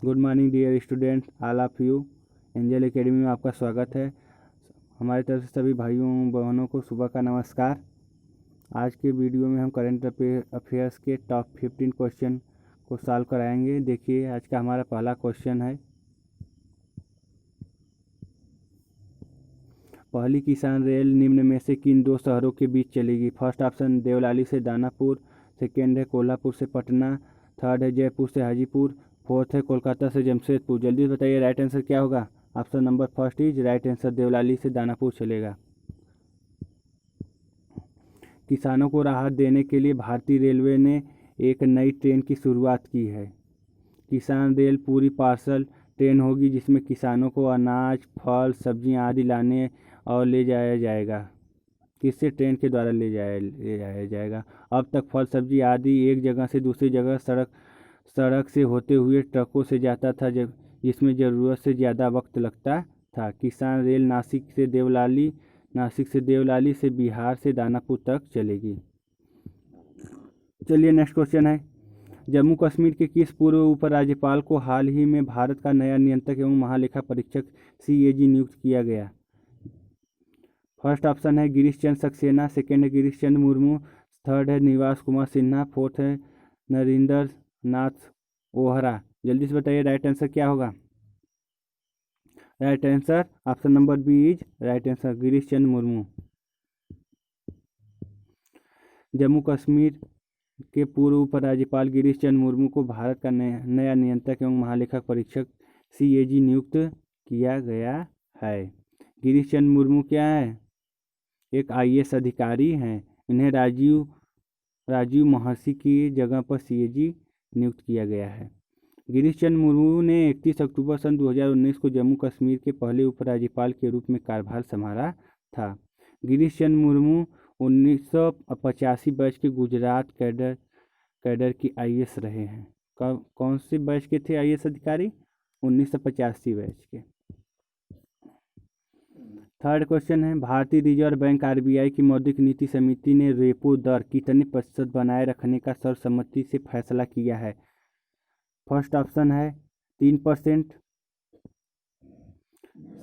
Good morning dear student, all of you. Angel academy में आपका स्वागत है। हमारी तरफ से सभी भाइयों बहनों को सुबह का नमस्कार। आज के वीडियो में हम करंट अफेयर्स के टॉप 15 क्वेश्चन को सॉल्व कराएंगे। देखिए, आज का हमारा पहला क्वेश्चन है, पहली किसान रेल निम्न में से किन दो शहरों के बीच चलेगी? फर्स्ट ऑप्शन देवलाली से दानापुर, सेकेंड है कोल्हापुर से पटना, थर्ड है जयपुर से हाजीपुर, फोर्थ है कोलकाता से जमशेदपुर। जल्दी बताइए राइट आंसर क्या होगा। Option number first is right answer, Devlali से दानापुर चलेगा। किसानों को राहत देने के लिए भारतीय रेलवे ने एक नई ट्रेन की शुरुआत की है। किसान रेल पूरी पार्सल ट्रेन होगी जिसमें किसानों को अनाज, फल, सब्जियां आदि लाने और ले जाया जाएगा। किससे? ट्रेन के द्वारा ले जाया जाएगा। अब तक फल, सब्जी आदि एक जगह से दूसरी जगह सड़क से होते हुए ट्रकों से जाता था, जिसमें ज़रूरत से ज़्यादा वक्त लगता था। किसान रेल नासिक से देवलाली से बिहार से दानापुर तक चलेगी। चलिए नेक्स्ट क्वेश्चन है, जम्मू कश्मीर के किस पूर्व उपराज्यपाल को हाल ही में भारत का नया नियंत्रक एवं महालेखा परीक्षक CAG नियुक्त किया गया? फर्स्ट ऑप्शन है गिरीश चंद्र सक्सेना, सेकेंड है गिरीश चंद्र मुर्मू, थर्ड है निवास कुमार सिन्हा, फोर्थ है नरेंद्र नाथ ओहरा। जल्दी से बताइए राइट आंसर क्या होगा। Right answer option number B is right answer, Girish Chandra Murmu. Jammu Kashmir के पूर्व उपराज्यपाल गिरीश चंद्र मुर्मू को भारत का नया नियंत्रक एवं महालेखा परीक्षक CAG नियुक्त किया गया है। गिरीश चंद्र मुर्मू क्या है? एक IAS अधिकारी हैं। इन्हें राजीव महर्षि की जगह पर CAG नियुक्त किया गया है। गिरीश चंद्र मुर्मू ने 31 अक्टूबर सन 2019 को जम्मू कश्मीर के पहले उपराज्यपाल के रूप में कार्यभार संभाला था। गिरीश चंद्र मुर्मू 1985 बैच के गुजरात कैडर की IAS रहे हैं। कौन से बैच के थे IAS अधिकारी? 1985 बैच के। थर्ड क्वेश्चन है, भारतीय रिजर्व बैंक RBI की मौद्रिक नीति समिति ने रेपो दर कितने प्रतिशत बनाए रखने का सर्वसम्मति से फैसला किया है? फर्स्ट ऑप्शन है 3%,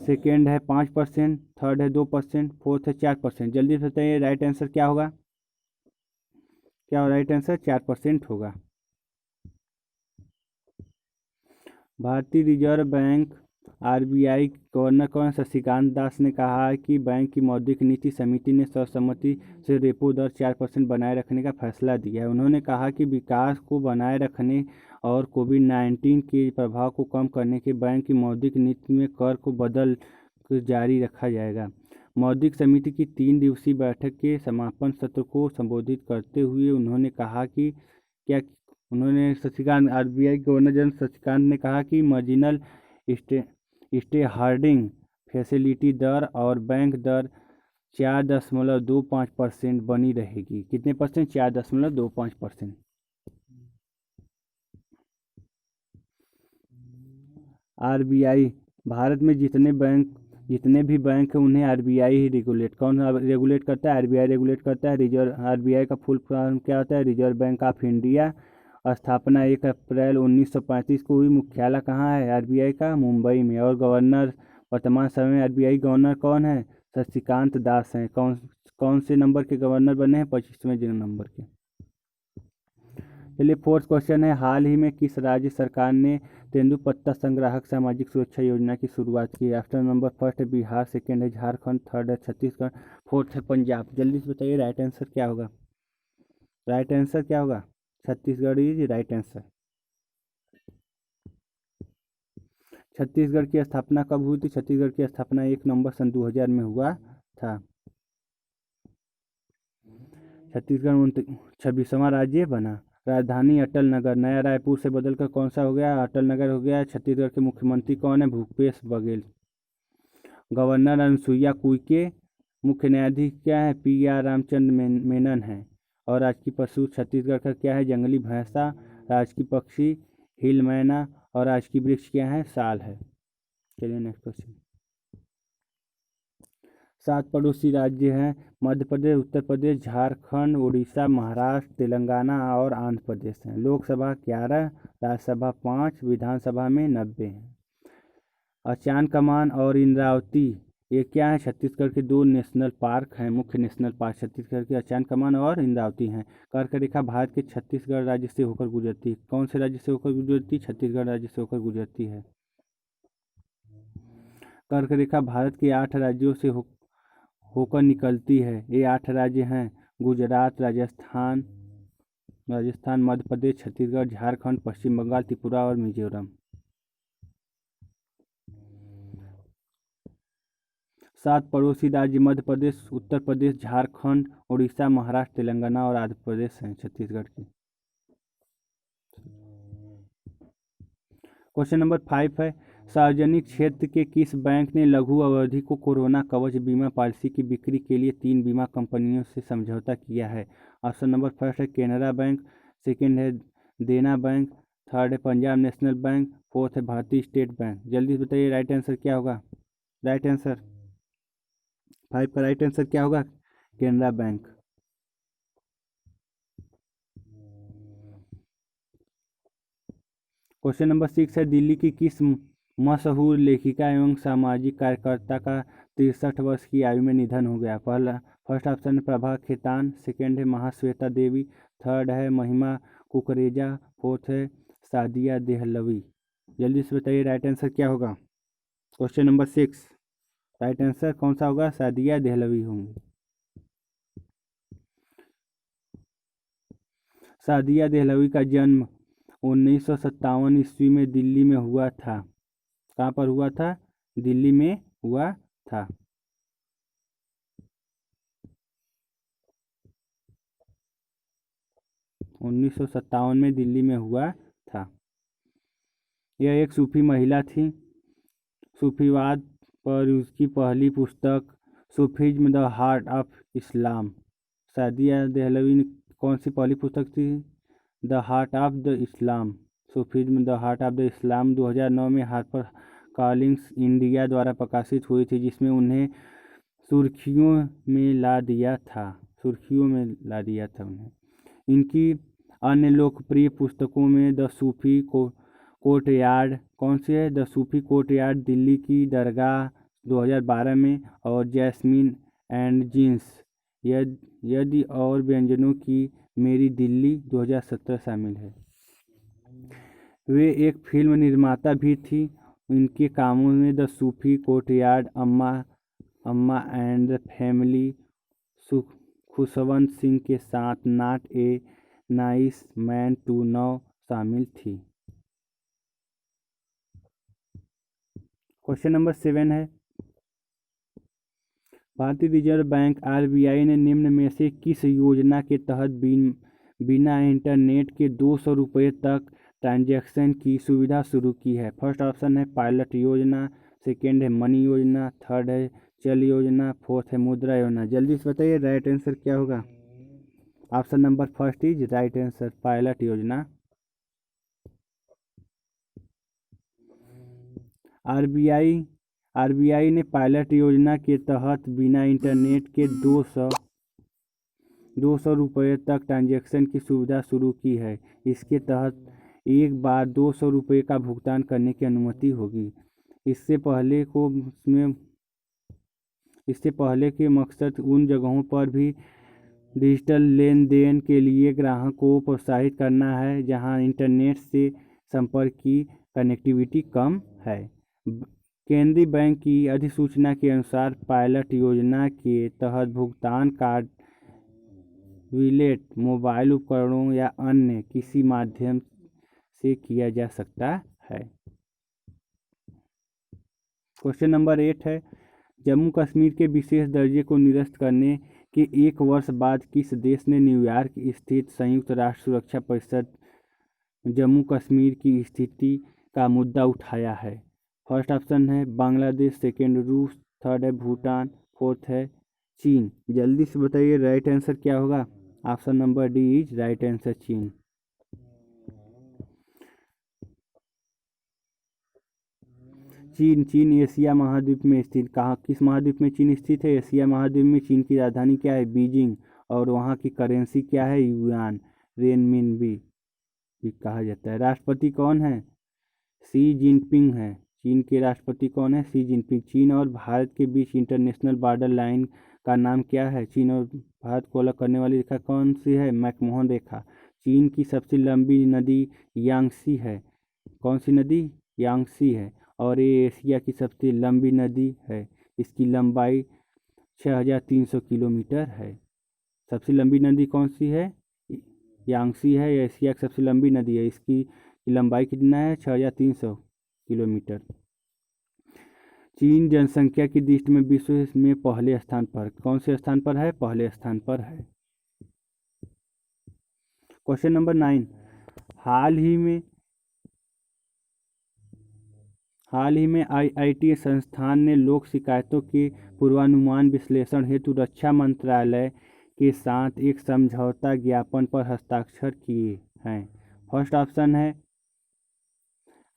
सेकेंड है 5%, थर्ड है 2%, फोर्थ है 4%। जल्दी से बताइए राइट आंसर क्या होगा। क्या राइट आंसर 4% होगा। भारतीय रिजर्व बैंक RBI गवर्नर कौन? शशिकांत दास ने कहा है कि बैंक की मौद्रिक नीति समिति ने सर्वसम्मति से रेपो दर 4% बनाए रखने का फैसला दिया है। उन्होंने कहा कि विकास को बनाए रखने और कोविड-19 के प्रभाव को कम करने के बैंक की मौद्रिक नीति में कर को बदल कर जारी रखा जाएगा। मौद्रिक समिति की 3 दिवसीय बैठक के समापन सत्र को संबोधित करते हुए उन्होंने कहा कि RBI गवर्नर जनरल शशिकांत ने कहा कि मार्जिनल स्टे हार्डिंग फैसिलिटी दर और बैंक दर 4.25% बनी रहेगी। कितने परसेंट? 4.25%। RBI भारत में जितने भी बैंक हैं उन्हें RBI ही कौन रेगुलेट करता है? RBI रेगुलेट करता है। RBI का फुल फॉर्म क्या होता है? Reserve bank of India. स्थापना 1 अप्रैल 1935 को हुई। मुख्यालय कहाँ है RBI का? मुंबई में। और गवर्नर वर्तमान समय में RBI गवर्नर कौन है? शशिकांत दास हैं। कौन से नंबर के गवर्नर बने हैं? 25वें नंबर के। चलिए फोर्थ क्वेश्चन है, हाल ही में किस राज्य सरकार ने तेंदुपत्ता संग्राहक सामाजिक सुरक्षा योजना की शुरुआत की? ऑप्शन नंबर फर्स्ट है बिहार, सेकेंड है झारखंड, थर्ड है छत्तीसगढ़, फोर्थ है पंजाब। जल्दी से बताइए राइट आंसर क्या होगा। राइट आंसर क्या होगा? Chhattisgarh is right answer. Chhattisgarh की स्थापना कब हुई थी? छत्तीसगढ़ की स्थापना 1 नवंबर सन 2000 में हुआ था। छत्तीसगढ़ 26वां राज्य बना। राजधानी अटल नगर नया रायपुर से बदलकर कौन सा हो गया? अटल नगर हो गया। छत्तीसगढ़ के मुख्यमंत्री कौन है? भूपेश बघेल। गवर्नर अनुसुईया उइके। मुख्य न्यायाधीश क्या है? PR रामचंद्र मेनन है। और राजकीय पशु छत्तीसगढ़ का क्या है? जंगली भैंसा। राजकीय पक्षी हिल मैना। और राजकीय वृक्ष क्या है? साल है। चलिए नेक्स्ट क्वेश्चन, 7 पड़ोसी राज्य हैं मध्य प्रदेश, उत्तर प्रदेश, झारखंड, उड़ीसा, महाराष्ट्र, तेलंगाना और आंध्र प्रदेश हैं। लोकसभा 11, राज्यसभा 5, विधानसभा में 90 हैं। अचान कमान और इंद्रावती ये क्या है? छत्तीसगढ़ के दो नेशनल पार्क हैं, मुख्य नेशनल पार्क छत्तीसगढ़ के अचान कमान और इंद्रावती हैं। कर्क रेखा भारत के छत्तीसगढ़ राज्य से होकर गुजरती है। कौन से राज्य से होकर गुजरती? छत्तीसगढ़ राज्य से होकर गुजरती है। कर्क रेखा भारत के 8 राज्यों से होकर निकलती है। ये 8 राज्य हैं गुजरात, राजस्थान, मध्य प्रदेश, छत्तीसगढ़, झारखंड, पश्चिम बंगाल, त्रिपुरा और मिजोरम। 7 पड़ोसी राज्य मध्य प्रदेश, उत्तर प्रदेश, झारखंड, उड़ीसा, महाराष्ट्र, तेलंगाना और आंध्र प्रदेश हैं छत्तीसगढ़ के। क्वेश्चन नंबर 5 है, सार्वजनिक क्षेत्र के किस बैंक ने लघु अवधि को कोरोना कवच बीमा पॉलिसी की बिक्री के लिए 3 बीमा कंपनियों से समझौता किया है? ऑप्शन नंबर फर्स्ट है केनरा बैंक, सेकंड है देना बैंक, थर्ड है पंजाब नेशनल बैंक, फोर्थ है भारतीय स्टेट बैंक। जल्दी से बताइए राइट आंसर क्या होगा? राइट आंसर 5 का राइट आंसर क्या होगा? केनरा बैंक। क्वेश्चन नंबर 6 है, दिल्ली की किस मशहूर लेखिका एवं सामाजिक कार्यकर्ता का 63 वर्ष की आयु में निधन हो गया? फर्स्ट ऑप्शन है प्रभा खेतान, सेकंड है महाश्वेता देवी, थर्ड है महिमा कुकरेजा, फोर्थ है सादिया देहलवी। जल्दी से बताइए राइट आंसर क्या होगा? क्वेश्चन नंबर 6 राइट आंसर कौन सा होगा? सादिया देहलवी होंगी। सादिया देहलवी का जन्म 1957 ईस्वी में दिल्ली में हुआ था। कहाँ पर हुआ था? दिल्ली में हुआ था। उन्नीस में दिल्ली में हुआ था। यह एक सूफी महिला थी। सूफीवाद पर उसकी पहली पुस्तक Sufism the heart of Islam. Sadia Dehlvi ने कौन सी पहली पुस्तक थी? The heart of the Islam, Sufism the heart of the Islam 2009 में हार्पर कॉलिंग्स इंडिया द्वारा प्रकाशित हुई थी, जिसमें उन्हें सुर्खियों में ला दिया था उन्हें। इनकी अन्य लोकप्रिय पुस्तकों में द सूफी कोर्टयार्ड, कौन सी है? द सूफी कोर्टयार्ड, दिल्ली की दरगाह 2012 में, और जैस्मीन एंड जीन्स, यदि और व्यंजनों की मेरी दिल्ली 2017 शामिल है। वे एक फिल्म निर्माता भी थी। इनके कामों में the Sufi courtyard, Amma and the family, Khushwant Singh के साथ not a nice man to know शामिल थी। क्वेश्चन नंबर 7 है, भारतीय रिजर्व बैंक आरबीआई ने निम्न में से किस योजना के तहत बिना इंटरनेट के 200 रुपये तक ट्रांजैक्शन की सुविधा शुरू की है? फर्स्ट ऑप्शन है पायलट योजना, सेकेंड है मनी योजना, थर्ड है चल योजना, फोर्थ है मुद्रा योजना। जल्दी से बताइए राइट आंसर क्या होगा? Option number first is right answer, pilot योजना। आरबीआई ने पायलट योजना के तहत बिना इंटरनेट के 200 रुपये तक ट्रांजैक्शन की सुविधा शुरू की है। इसके तहत एक बार 200 रुपये का भुगतान करने की अनुमति होगी। इससे पहले के मकसद उन जगहों पर भी डिजिटल लेन देन के लिए ग्राहक को प्रोत्साहित करना है जहां इंटरनेट से संपर्क की कनेक्टिविटी कम है। केंद्रीय बैंक की अधिसूचना के अनुसार पायलट योजना के तहत भुगतान कार्ड, वॉलेट, मोबाइल उपकरणों या अन्य किसी माध्यम से किया जा सकता है। क्वेश्चन नंबर 8 है, जम्मू कश्मीर के विशेष दर्जे को निरस्त करने के 1 वर्ष बाद किस देश ने न्यूयॉर्क स्थित संयुक्त राष्ट्र सुरक्षा परिषद जम्मू कश्मीर की स्थिति का मुद्दा उठाया है? फर्स्ट ऑप्शन है बांग्लादेश, सेकेंड रूस, थर्ड है भूटान, फोर्थ है चीन। जल्दी से बताइए राइट आंसर क्या होगा? Option number D is right answer, चीन। चीन एशिया महाद्वीप में स्थित, कहाँ किस महाद्वीप में चीन स्थित है? एशिया महाद्वीप में। चीन की राजधानी क्या है? बीजिंग। और वहाँ की करेंसी क्या है? युआन, रेनमिनबी भी कहा जाता है। राष्ट्रपति कौन है? शी जिनपिंग है। चीन के राष्ट्रपति कौन है? Xi Jinping. चीन और भारत के बीच इंटरनेशनल बॉर्डर लाइन का नाम क्या है? चीन और भारत को अलग करने वाली रेखा कौन सी है? मैकमोहन रेखा। चीन की सबसे लंबी नदी यांगसी है। कौन सी नदी? यांगसी है। और ये एशिया की सबसे लंबी नदी है। इसकी लंबाई 6300 किलोमीटर है। सबसे लंबी नदी कौन सी है? यांगसी है। एशिया की सबसे लंबी नदी है। इसकी लंबाई कितना है? 6300 किलोमीटर। चीन जनसंख्या की दृष्टि में विश्व में पहले स्थान पर, कौन से स्थान पर है? पहले स्थान पर है। क्वेश्चन नंबर 9, हाल ही में आईआईटी संस्थान ने लोक शिकायतों के पूर्वानुमान विश्लेषण हेतु रक्षा मंत्रालय के साथ एक समझौता ज्ञापन पर हस्ताक्षर किए हैं। फर्स्ट ऑप्शन है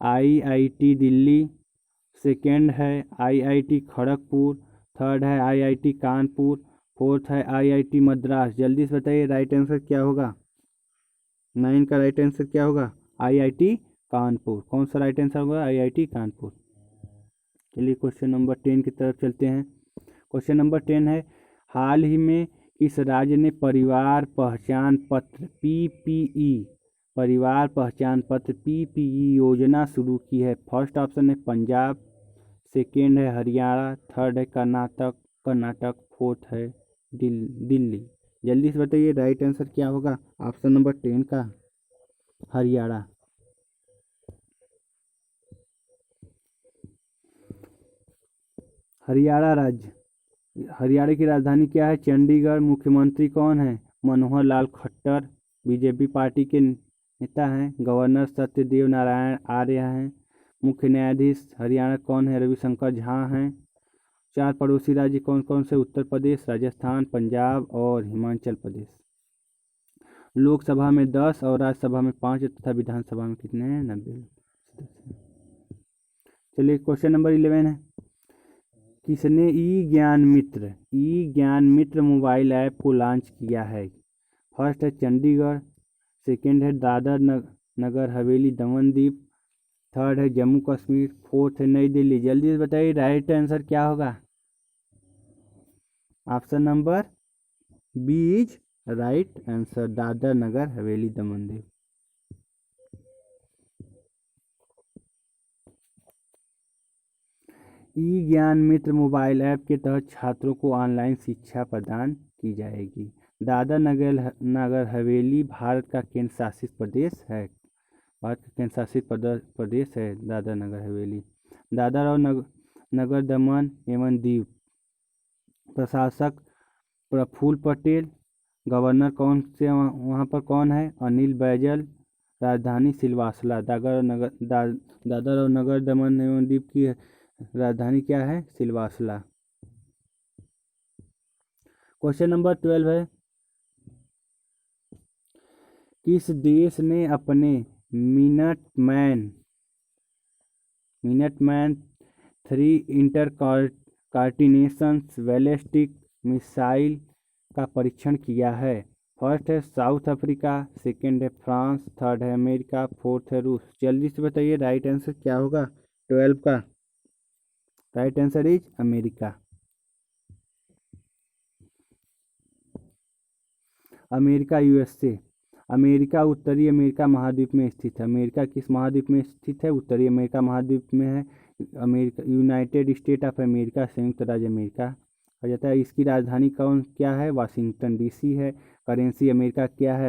आईआईटी दिल्ली, सेकेंड है आईआईटी खड़गपुर, थर्ड है आईआईटी कानपुर, फोर्थ है आईआईटी मद्रास। जल्दी से बताइए राइट आंसर क्या होगा? 9 का राइट आंसर क्या होगा? आईआईटी कानपुर। कौन सा राइट आंसर होगा? आईआईटी कानपुर। चलिए क्वेश्चन नंबर 10 की तरफ चलते हैं। क्वेश्चन नंबर 10 है, हाल ही में किस राज्य ने परिवार पहचान पत्र पीपीई योजना शुरू की है? फर्स्ट ऑप्शन है पंजाब, सेकेंड है हरियाणा, थर्ड है कर्नाटक, फोर्थ है दिल्ली। जल्दी से बताइए राइट आंसर क्या होगा? ऑप्शन नंबर 10 का हरियाणा। हरियाणा राज्य, हरियाणा की राजधानी क्या है? चंडीगढ़। मुख्यमंत्री कौन है? मनोहर लाल खट्टर, बीजेपी पार्टी के नेता हैं। गवर्नर सत्यदेव नारायण आर्य हैं। मुख्य न्यायाधीश हरियाणा कौन है? रविशंकर झा हैं। 4 पड़ोसी राज्य कौन कौन से? उत्तर प्रदेश, राजस्थान, पंजाब और हिमाचल प्रदेश। लोकसभा में 10 और राज्यसभा में 5 तथा विधानसभा में कितने हैं? 90। चलिए क्वेश्चन नंबर 11 है, किसने ई ज्ञान मित्र मोबाइल ऐप को लॉन्च किया है? फर्स्ट है चंडीगढ़, सेकेंड है दादर नगर हवेली दमन दीव, थर्ड है जम्मू कश्मीर, फोर्थ है नई दिल्ली। जल्दी से बताइए राइट आंसर क्या होगा? Option number B is right answer, Dadar Nagar Haveli Daman Diu. ई ज्ञान मित्र मोबाइल ऐप के तहत छात्रों को ऑनलाइन शिक्षा प्रदान की जाएगी। दादर नगर हवेली भारत का केंद्र शासित प्रदेश है। भारत का केंद्र शासित प्रदेश है दादर नगर हवेली। दादर और नगर दमन एवं दीव प्रशासक प्रफुल्ल पटेल, गवर्नर कौन से वहाँ पर कौन है? अनिल बैजल। राजधानी सिलवासला। दादर और नगर दमन एवं दीव की राजधानी क्या है? सिलवासला। क्वेश्चन नंबर 12 है, किस देश ने अपने मिनटमैन 3 इंटरकांटिनेंटल बैलिस्टिक मिसाइल का परीक्षण किया है? फर्स्ट है साउथ अफ्रीका, सेकेंड है फ्रांस, थर्ड है अमेरिका, फोर्थ है रूस। जल्दी से बताइए राइट आंसर क्या होगा? 12 का right answer is America. America USA. America उत्तरी अमेरिका महाद्वीप में स्थित है। अमेरिका किस महाद्वीप में स्थित है? उत्तरी अमेरिका महाद्वीप में है। America United state of America, संयुक्त राज्य अमेरिका कहा जाता है। इसकी राजधानी क्या है? वाशिंगटन डीसी है। करेंसी अमेरिका क्या है?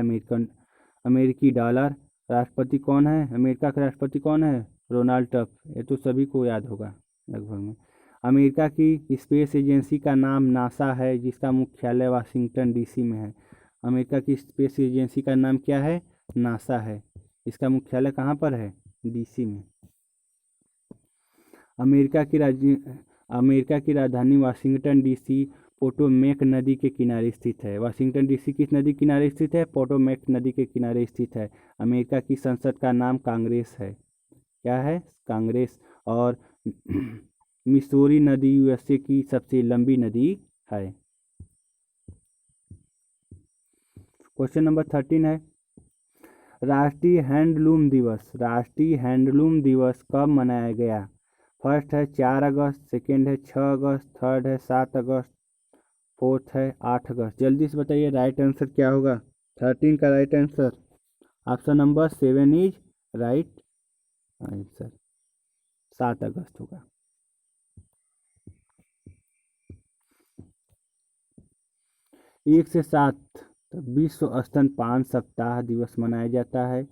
अमेरिकी डॉलर। राष्ट्रपति कौन है? अमेरिका का राष्ट्रपति कौन है? Donald Trump. ये तो सभी को याद होगा लगभग में। अमेरिका की स्पेस एजेंसी का नाम नासा है, जिसका मुख्यालय वाशिंगटन डीसी में है। अमेरिका की स्पेस एजेंसी का नाम क्या है? नासा है। इसका मुख्यालय कहाँ पर है? डीसी में। अमेरिका की राजधानी वाशिंगटन डीसी पोटोमैक नदी के किनारे स्थित है। वाशिंगटन डीसी किस नदी के किनारे स्थित है? पोटोमैक नदी के किनारे स्थित है। अमेरिका की संसद का नाम कांग्रेस है। क्या है? कांग्रेस। और मिसौरी नदी यूएसए की सबसे लंबी नदी है। क्वेश्चन नंबर 13 है, राष्ट्रीय हैंडलूम दिवस कब मनाया गया? फर्स्ट है 4 अगस्त, सेकेंड है 6 अगस्त, थर्ड है 7 अगस्त, फोर्थ है 8 अगस्त। जल्दी से बताइए राइट आंसर क्या होगा? 13 का right answer option number 7 is right answer, 7 अगस्त होगा। एक से 7 विश्व स्तनपान सप्ताह दिवस मनाया जाता है,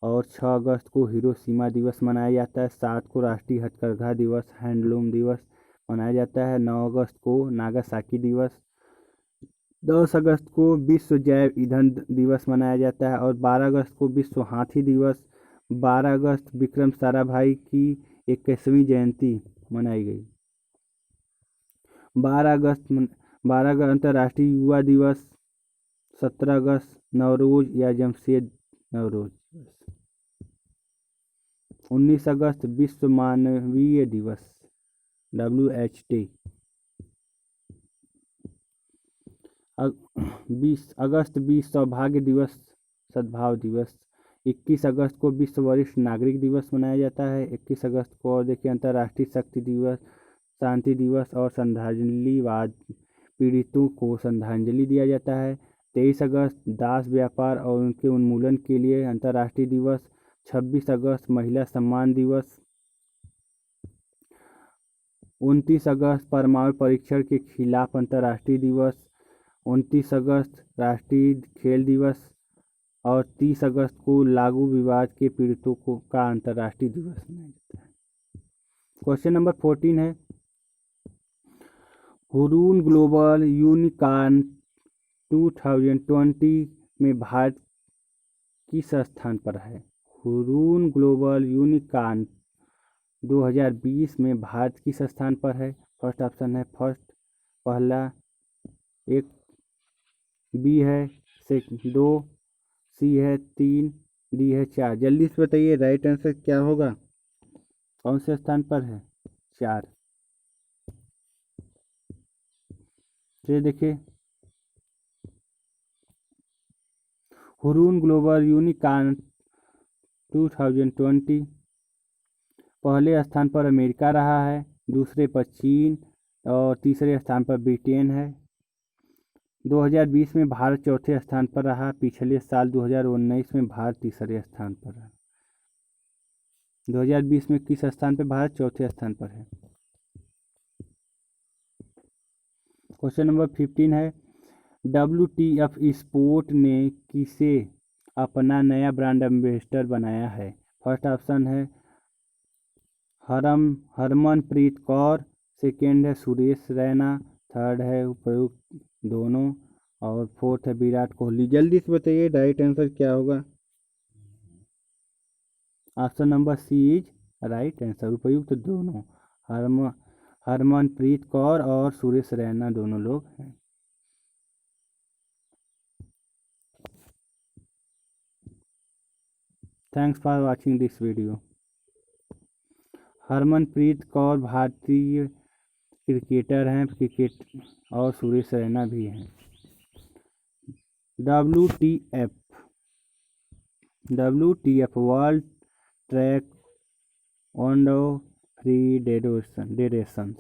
और 6 अगस्त को हिरोशिमा दिवस मनाया जाता है, 7 को राष्ट्रीय हथकरघा दिवस हैंडलूम दिवस मनाया जाता है, 9 अगस्त को नागासाकी दिवस, 10 अगस्त को विश्व जैव ईंधन दिवस मनाया जाता है, और 12 अगस्त को विश्व हाथी दिवस, 12 अगस्त विक्रम साराभाई की 21वीं जयंती मनाई गई, 12 अगस्त अंतर्राष्ट्रीय युवा दिवस, 17 अगस्त नवरोज या जमशेद नवरोज, 19 अगस्त विश्व मानवीय दिवस WHT, 20 अगस्त विश्व सौभाग्य दिवस सद्भाव दिवस, 21 अगस्त को विश्व वरिष्ठ नागरिक दिवस मनाया जाता है, 21 अगस्त को और देखिए अंतर्राष्ट्रीय शक्ति दिवस, शांति दिवस और श्रद्धांजलिवाद पीड़ितों को श्रद्धांजलि दिया जाता है, 23 अगस्त दास व्यापार और उनके उन्मूलन के लिए अंतर्राष्ट्रीय दिवस, 26 अगस्त महिला सम्मान दिवस, 29 अगस्त परमाणु परीक्षण के खिलाफ अंतर्राष्ट्रीय दिवस, 29 अगस्त राष्ट्रीय खेल दिवस, और 30 अगस्त को लागू विवाद के पीड़ितों को का अंतर्राष्ट्रीय दिवस मनाया जाता है। क्वेश्चन नंबर 14 है, हुरून ग्लोबल यूनिकॉर्न 2020 में भारत किस स्थान पर है? हुरून ग्लोबल यूनिकॉर्न 2020 में भारत किस स्थान पर है? फर्स्ट ऑप्शन है पहला 1, बी है 2, सी है 3, डी है 4। जल्दी से बताइए राइट आंसर क्या होगा? कौन से स्थान पर है? 4। चलिए देखिए, हुरून ग्लोबल यूनिकॉर्न 2020 पहले स्थान पर अमेरिका रहा है, दूसरे पर चीन और तीसरे स्थान पर ब्रिटेन है। 2020 में भारत चौथे स्थान पर रहा, पिछले साल 2019 में भारत तीसरे स्थान पर रहा। 2020 में किस स्थान पर भारत? चौथे स्थान पर है। क्वेश्चन नंबर 15 है, WTF स्पोर्ट ने किसे अपना नया ब्रांड एम्बेसडर बनाया है? फर्स्ट ऑप्शन है हरमनप्रीत कौर, सेकेंड है सुरेश रैना, थर्ड है उपयुक्त दोनों, और फोर्थ है विराट कोहली। जल्दी से बताइए राइट आंसर क्या होगा? Option number C is right answer, उपयुक्त दोनों। हरमनप्रीत कौर और सुरेश रैना दोनों लोग हैं। Thanks for watching this video. Harmanpreet Kaur भारतीय क्रिकेटर हैं, क्रिकेट, और सुरेश रैना भी हैं। WTF वर्ल्ड ट्रैक वनडो फेडरेशन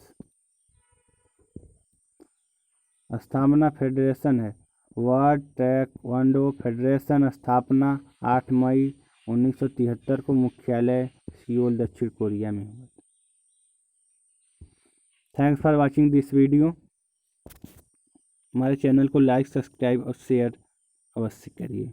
स्थापना फेडरेशन है। वर्ल्ड ट्रैक वनडो फेडरेशन स्थापना 8 मई 1973 को, मुख्यालय सियोल दक्षिण कोरिया में हुआ। Thanks for watching this video. हमारे चैनल को लाइक, सब्सक्राइब और शेयर अवश्य करिए।